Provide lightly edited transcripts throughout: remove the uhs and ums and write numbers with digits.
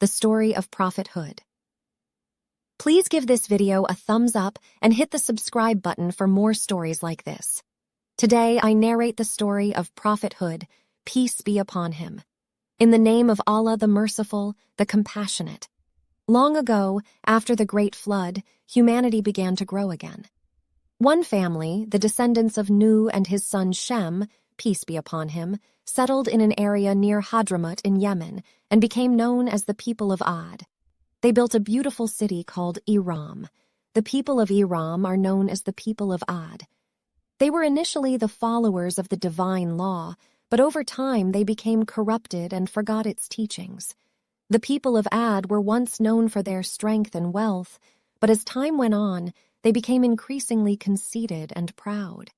The Story of Prophet Hud. Please give this video a thumbs up and hit the subscribe button for more stories like this. Today, I narrate the story of Prophet Hud, peace be upon him. In the name of Allah the Merciful, the Compassionate. Long ago, after the Great Flood, humanity began to grow again. One family, the descendants of Nuh and his son Shem, peace be upon him, settled in an area near Hadramaut in Yemen and became known as the people of Ad. They built a beautiful city called Iram. The people of Iram are known as the people of Ad. They were initially the followers of the divine law, but over time they became corrupted and forgot its teachings. The people of Ad were once known for their strength and wealth, but as time went on, they became increasingly conceited and proud.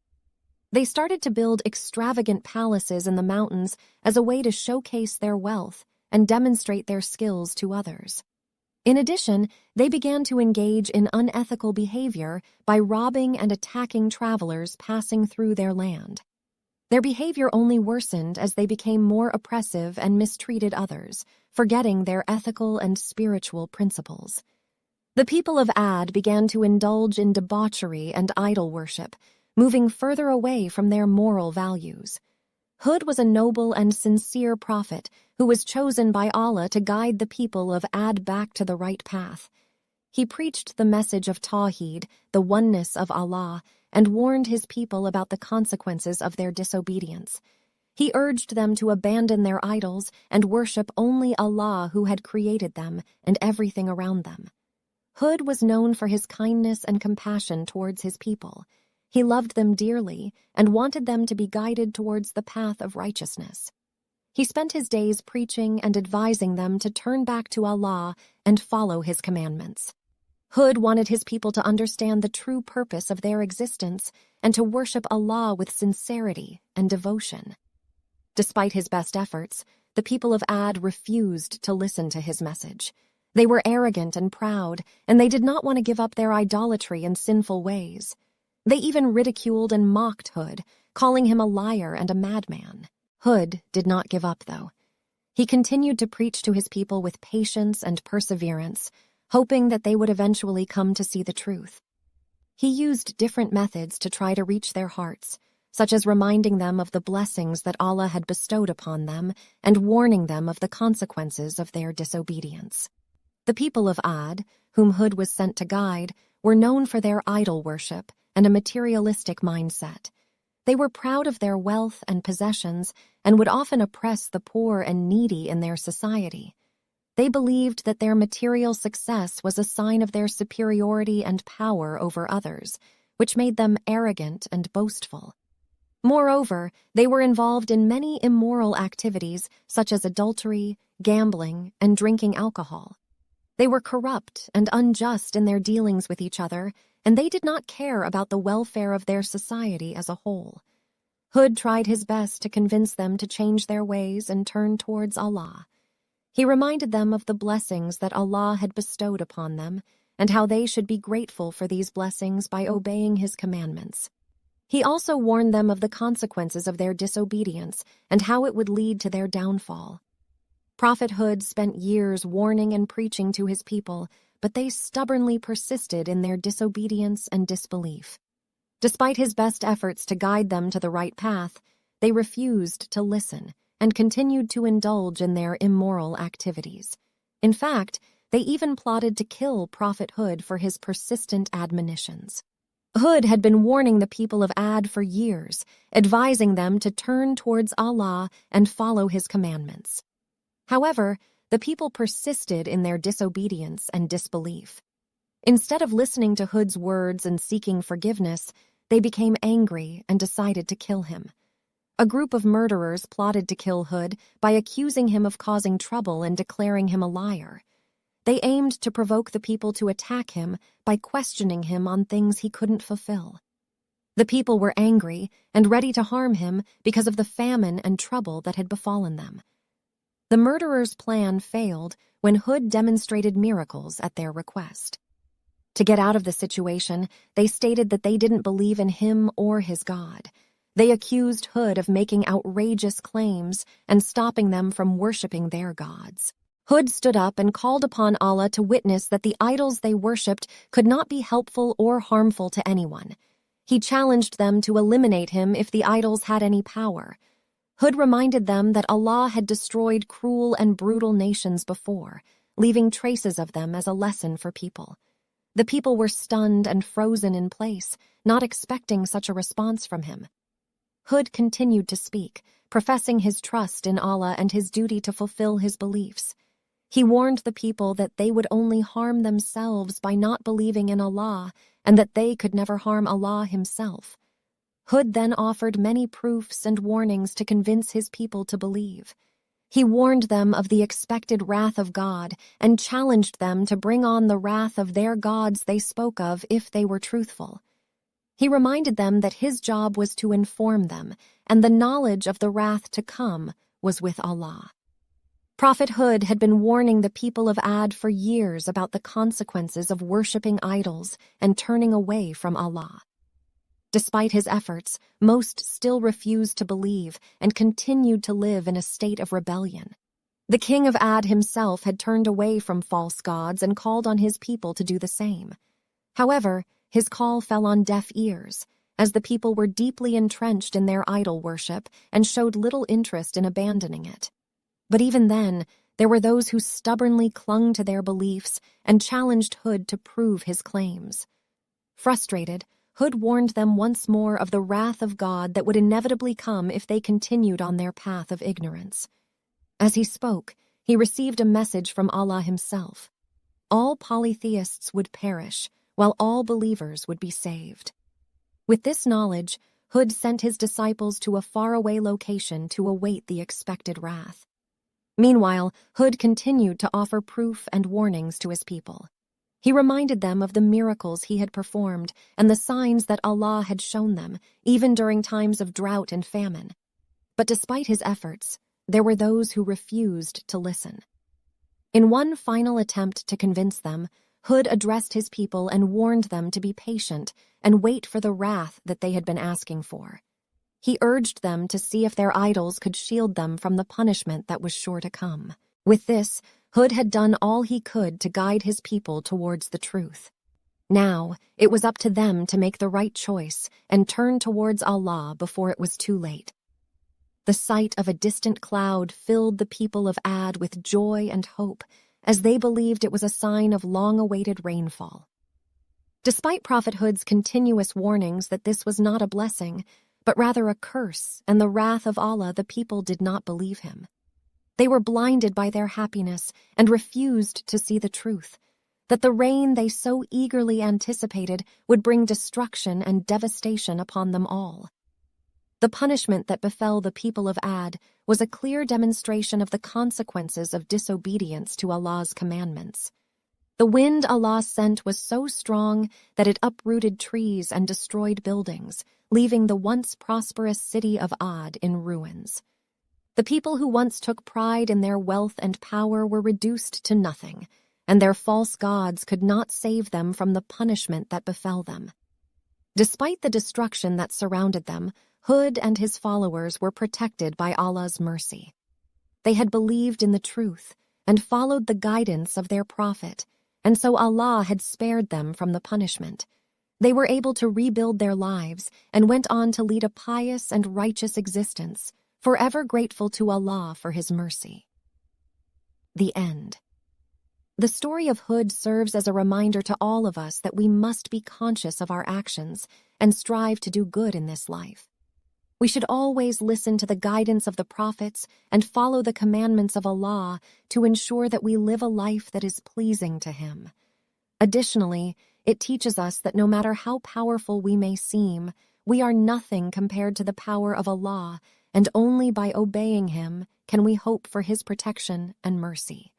They started to build extravagant palaces in the mountains as a way to showcase their wealth and demonstrate their skills to others. In addition, they began to engage in unethical behavior by robbing and attacking travelers passing through their land. Their behavior only worsened as they became more oppressive and mistreated others, forgetting their ethical and spiritual principles. The people of Ad began to indulge in debauchery and idol worship, moving further away from their moral values. Hud was a noble and sincere prophet who was chosen by Allah to guide the people of Ad back to the right path. He preached the message of Tawheed, the oneness of Allah, and warned his people about the consequences of their disobedience. He urged them to abandon their idols and worship only Allah who had created them and everything around them. Hud was known for his kindness and compassion towards his people. He loved them dearly and wanted them to be guided towards the path of righteousness. He spent his days preaching and advising them to turn back to Allah and follow his commandments. Hud wanted his people to understand the true purpose of their existence and to worship Allah with sincerity and devotion. Despite his best efforts, the people of Ad refused to listen to his message. They were arrogant and proud, and they did not want to give up their idolatry and sinful ways. They even ridiculed and mocked Hud, calling him a liar and a madman. Hud did not give up, though. He continued to preach to his people with patience and perseverance, hoping that they would eventually come to see the truth. He used different methods to try to reach their hearts, such as reminding them of the blessings that Allah had bestowed upon them and warning them of the consequences of their disobedience. The people of Ad, whom Hud was sent to guide, were known for their idol worship and a materialistic mindset. They were proud of their wealth and possessions and would often oppress the poor and needy in their society. They believed that their material success was a sign of their superiority and power over others, which made them arrogant and boastful. Moreover, they were involved in many immoral activities such as adultery, gambling, and drinking alcohol. They were corrupt and unjust in their dealings with each other, and they did not care about the welfare of their society as a whole. Hud tried his best to convince them to change their ways and turn towards Allah. He reminded them of the blessings that Allah had bestowed upon them and how they should be grateful for these blessings by obeying His commandments. He also warned them of the consequences of their disobedience and how it would lead to their downfall. Prophet Hud spent years warning and preaching to his people, but they stubbornly persisted in their disobedience and disbelief. Despite his best efforts to guide them to the right path, they refused to listen and continued to indulge in their immoral activities. In fact, they even plotted to kill Prophet Hud for his persistent admonitions. Hud had been warning the people of Ad for years, advising them to turn towards Allah and follow His commandments. However, the people persisted in their disobedience and disbelief. Instead of listening to Hud's words and seeking forgiveness, they became angry and decided to kill him. A group of murderers plotted to kill Hud by accusing him of causing trouble and declaring him a liar. They aimed to provoke the people to attack him by questioning him on things he couldn't fulfill. The people were angry and ready to harm him because of the famine and trouble that had befallen them. The murderers' plan failed when Hud demonstrated miracles at their request. To get out of the situation, they stated that they didn't believe in him or his God. They accused Hud of making outrageous claims and stopping them from worshiping their gods. Hud stood up and called upon Allah to witness that the idols they worshipped could not be helpful or harmful to anyone. He challenged them to eliminate him if the idols had any power. Hud reminded them that Allah had destroyed cruel and brutal nations before, leaving traces of them as a lesson for people. The people were stunned and frozen in place, not expecting such a response from him. Hud continued to speak, professing his trust in Allah and his duty to fulfill his beliefs. He warned the people that they would only harm themselves by not believing in Allah, and that they could never harm Allah himself. Hud then offered many proofs and warnings to convince his people to believe. He warned them of the expected wrath of God and challenged them to bring on the wrath of their gods they spoke of if they were truthful. He reminded them that his job was to inform them, and the knowledge of the wrath to come was with Allah. Prophet Hud had been warning the people of Ad for years about the consequences of worshipping idols and turning away from Allah. Despite his efforts, most still refused to believe and continued to live in a state of rebellion. The king of Ad himself had turned away from false gods and called on his people to do the same. However, his call fell on deaf ears, as the people were deeply entrenched in their idol worship and showed little interest in abandoning it. But even then, there were those who stubbornly clung to their beliefs and challenged Hud to prove his claims. Frustrated, Hud warned them once more of the wrath of God that would inevitably come if they continued on their path of ignorance. As he spoke, he received a message from Allah himself. All polytheists would perish, while all believers would be saved. With this knowledge, Hud sent his disciples to a faraway location to await the expected wrath. Meanwhile, Hud continued to offer proof and warnings to his people. He reminded them of the miracles he had performed and the signs that Allah had shown them, even during times of drought and famine. But despite his efforts, there were those who refused to listen. In one final attempt to convince them, Hud addressed his people and warned them to be patient and wait for the wrath that they had been asking for. He urged them to see if their idols could shield them from the punishment that was sure to come. With this, Hud had done all he could to guide his people towards the truth. Now, it was up to them to make the right choice and turn towards Allah before it was too late. The sight of a distant cloud filled the people of Ad with joy and hope, as they believed it was a sign of long-awaited rainfall. Despite Prophet Hud's continuous warnings that this was not a blessing, but rather a curse and the wrath of Allah, the people did not believe him. They were blinded by their happiness and refused to see the truth, that the rain they so eagerly anticipated would bring destruction and devastation upon them all. The punishment that befell the people of Ad was a clear demonstration of the consequences of disobedience to Allah's commandments. The wind Allah sent was so strong that it uprooted trees and destroyed buildings, leaving the once prosperous city of Ad in ruins. The people who once took pride in their wealth and power were reduced to nothing, and their false gods could not save them from the punishment that befell them. Despite the destruction that surrounded them, Hud and his followers were protected by Allah's mercy. They had believed in the truth and followed the guidance of their prophet, and so Allah had spared them from the punishment. They were able to rebuild their lives and went on to lead a pious and righteous existence, forever grateful to Allah for his mercy. The end. The story of Hud serves as a reminder to all of us that we must be conscious of our actions and strive to do good in this life. We should always listen to the guidance of the prophets and follow the commandments of Allah to ensure that we live a life that is pleasing to him. Additionally, it teaches us that no matter how powerful we may seem, we are nothing compared to the power of Allah, and only by obeying him can we hope for his protection and mercy.